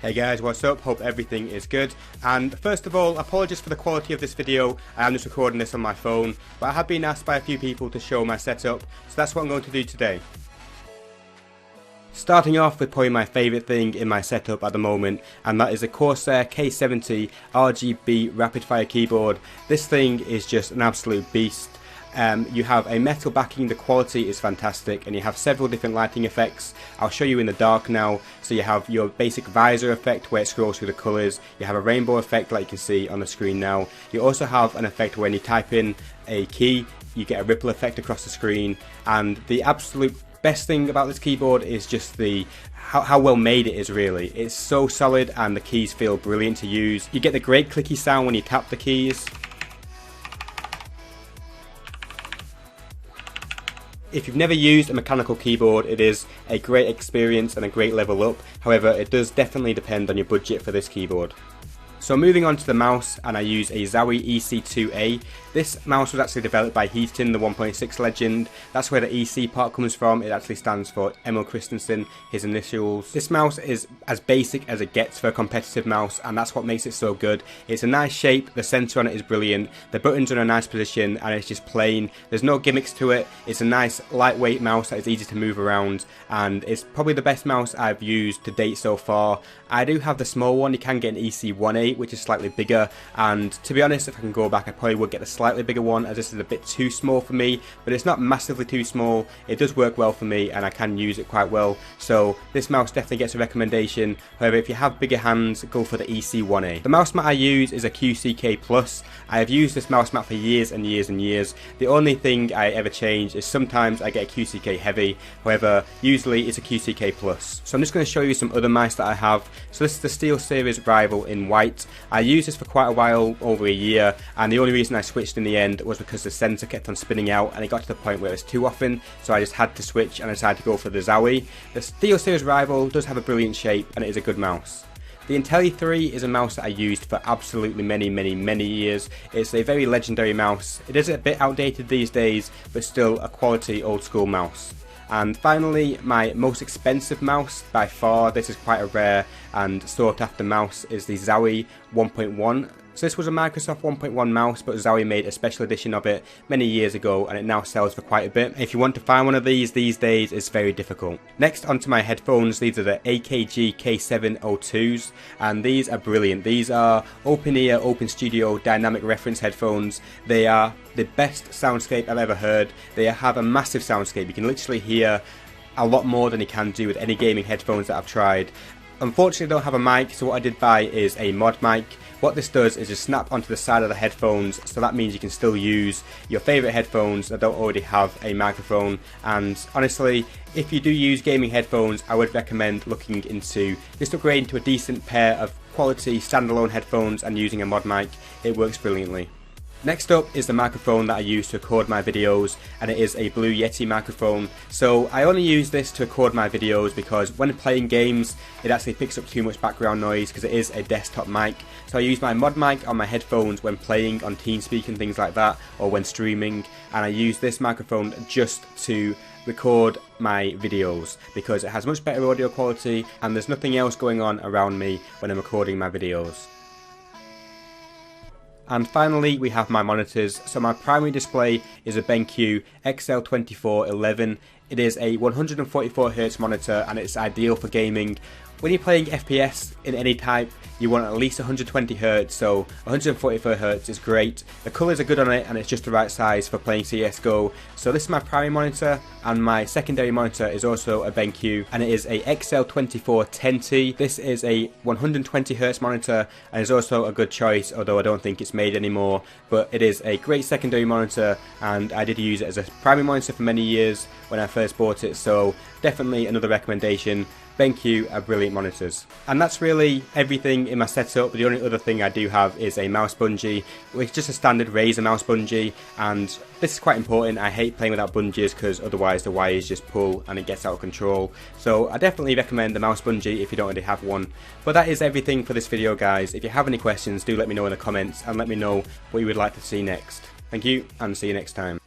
Hey guys, what's up? Hope everything is good. And first of all, apologies for the quality of this video. I am just recording this on my phone, but I have been asked by a few people to show my setup, so that's what I'm going to do today. Starting off with probably my favourite thing in my setup at the moment, and that is a Corsair K70 RGB rapid fire keyboard. This thing is just an absolute beast. You have a metal backing, the quality is fantastic, and you have several different lighting effects. I'll show you in the dark now. So you have your basic visor effect where it scrolls through the colours, you have a rainbow effect like you can see on the screen now. You also have an effect when you type in a key, you get a ripple effect across the screen, and the absolute best thing about this keyboard is just how well made it is really. It's so solid and the keys feel brilliant to use. You get the great clicky sound when you tap the keys. If you've never used a mechanical keyboard, it is a great experience and a great level up. However, it does definitely depend on your budget for this keyboard. So moving on to the mouse, and I use a Zowie EC2A. This mouse was actually developed by Heaton, the 1.6 legend. That's where the EC part comes from. It actually stands for Emil Christensen, his initials. This mouse is as basic as it gets for a competitive mouse, and that's what makes it so good. It's a nice shape, the center on it is brilliant, the buttons are in a nice position, and it's just plain. There's no gimmicks to it. It's a nice lightweight mouse that is easy to move around, and it's probably the best mouse I've used to date so far. I do have the small one. You can get an EC1A, which is slightly bigger, and to be honest, if I can go back, I probably would get the slightly bigger one, as this is a bit too small for me, but it's not massively too small. It does work well for me and I can use it quite well, so this mouse definitely gets a recommendation. However, if you have bigger hands, go for the EC1A. The mouse mat I use is a QCK Plus. I have used this mouse mat for years and years and years. The only thing I ever change is sometimes I get a QCK Heavy, however usually it's a QCK Plus. So I'm just going to show you some other mice that I have. So this is the SteelSeries Rival in white. I used this for quite a while, over a year, and the only reason I switched in the end was because the sensor kept on spinning out and it got to the point where it was too often, so I just had to switch and I decided to go for the Zowie. The SteelSeries Rival does have a brilliant shape and it is a good mouse. The Intelli3 is a mouse that I used for absolutely many years. It's a very legendary mouse. It is a bit outdated these days, but still a quality old school mouse. And finally, my most expensive mouse by far, this is quite a rare and sought after mouse, is the Zowie 1.1. So this was a Microsoft 1.1 mouse, but Zowie made a special edition of it many years ago, and it now sells for quite a bit. If you want to find one of these days, it's very difficult. Next, onto my headphones. These are the AKG K702s, and these are brilliant. These are open ear, open studio, dynamic reference headphones. They are the best soundscape I've ever heard. They have a massive soundscape. You can literally hear a lot more than you can do with any gaming headphones that I've tried. Unfortunately, I don't have a mic, so what I did buy is a mod mic. What this does is just snap onto the side of the headphones, so that means you can still use your favourite headphones that don't already have a microphone. And honestly, if you do use gaming headphones, I would recommend looking into just upgrading to a decent pair of quality standalone headphones and using a mod mic. It works brilliantly. Next up is the microphone that I use to record my videos, and it is a Blue Yeti microphone. So I only use this to record my videos because when playing games it actually picks up too much background noise because it is a desktop mic. So I use my mod mic on my headphones when playing on TeamSpeak and things like that, or when streaming, and I use this microphone just to record my videos because it has much better audio quality and there's nothing else going on around me when I'm recording my videos. And finally, we have my monitors. So my primary display is a BenQ XL2411. It is a 144Hz monitor and it's ideal for gaming. When you're playing FPS in any type, you want at least 120Hz, so 144Hz is great. The colours are good on it and it's just the right size for playing CSGO. So this is my primary monitor, and my secondary monitor is also a BenQ, and it is a XL2410T. This is a 120Hz monitor and is also a good choice, although I don't think it's made anymore. But it is a great secondary monitor, and I did use it as a primary monitor for many years when I first bought it, so definitely another recommendation. BenQ are brilliant monitors. And that's really everything in my setup. The only other thing I do have is a mouse bungee, which is just a standard Razer mouse bungee, and this is quite important. I hate playing without bungees because otherwise the wires just pull and it gets out of control. So I definitely recommend the mouse bungee if you don't already have one. But that is everything for this video, guys. If you have any questions, do let me know in the comments and let me know what you would like to see next. Thank you, and see you next time.